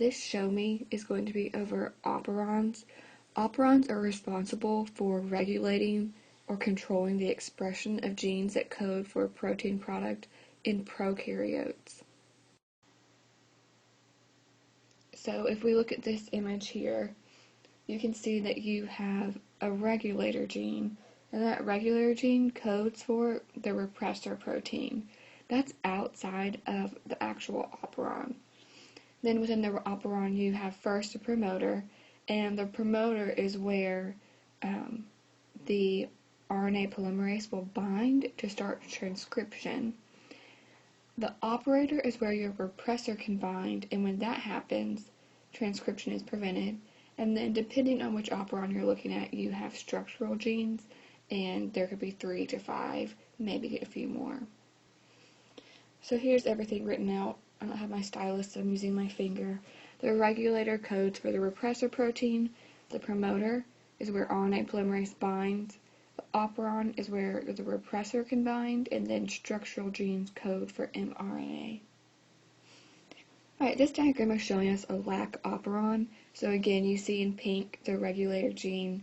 This show me is going to be over operons. Operons are responsible for regulating or controlling the expression of genes that code for a protein product in prokaryotes. So if we look at this image here, you can see that you have a regulator gene, and that regulator gene codes for the repressor protein. That's outside of the actual operon. Then within the operon you have first a promoter, and the promoter is where the RNA polymerase will bind to start transcription. The operator is where your repressor can bind, and when that happens, transcription is prevented. And then depending on which operon you're looking at, you have structural genes, and there could be 3 to 5, maybe a few more. So here's everything written out. I don't have my stylus, so I'm using my finger. The regulator codes for the repressor protein. The promoter is where RNA polymerase binds. The operon is where the repressor can bind, and then structural genes code for mRNA. Alright, this diagram is showing us a lac operon. So again, you see in pink the regulator gene,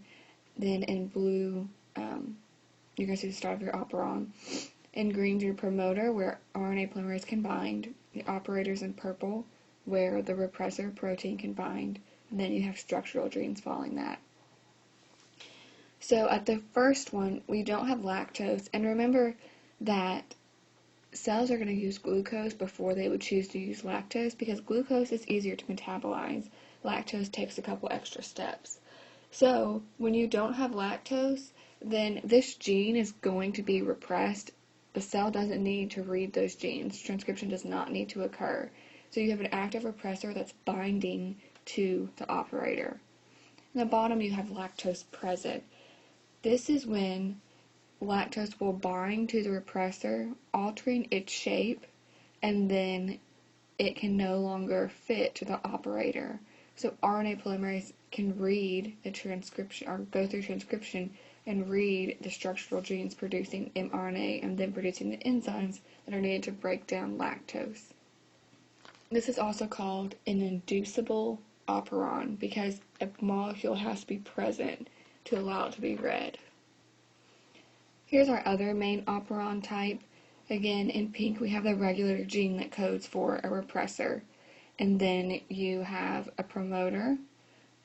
then in blue, you're going to see the start of your operon. In green, your promoter, where RNA polymerase can bind. The operators in purple, where the repressor protein can bind. And then you have structural genes following that. So at the first one, we don't have lactose. And remember that cells are going to use glucose before they would choose to use lactose, because glucose is easier to metabolize. Lactose takes a couple extra steps. So when you don't have lactose, then this gene is going to be repressed. The cell doesn't need to read those genes. Transcription does not need to occur. So you have an active repressor that's binding to the operator. In the bottom, you have lactose present. This is when lactose will bind to the repressor, altering its shape, and then it can no longer fit to the operator. So RNA polymerase can read the transcription, or go through transcription and read the structural genes producing mRNA and then producing the enzymes that are needed to break down lactose. This is also called an inducible operon because a molecule has to be present to allow it to be read. Here's our other main operon type. Again, in pink we have the regulator gene that codes for a repressor. And then you have a promoter,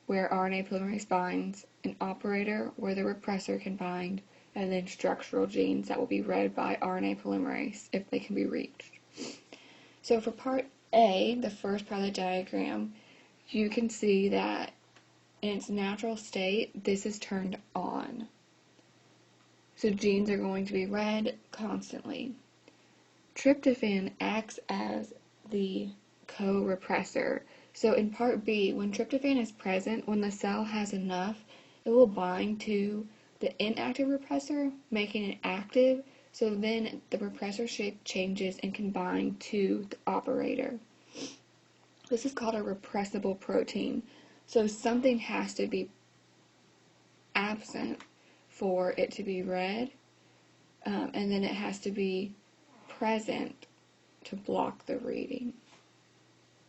where RNA polymerase binds, an operator, where the repressor can bind, and then structural genes that will be read by RNA polymerase if they can be reached. So for part A, the first part of the diagram, you can see that in its natural state, this is turned on. So genes are going to be read constantly. Tryptophan acts as the co-repressor. So in part B, when tryptophan is present, when the cell has enough, it will bind to the inactive repressor, making it active, so then the repressor shape changes and can bind to the operator. This is called a repressible protein. So something has to be absent for it to be read, and then it has to be present to block the reading.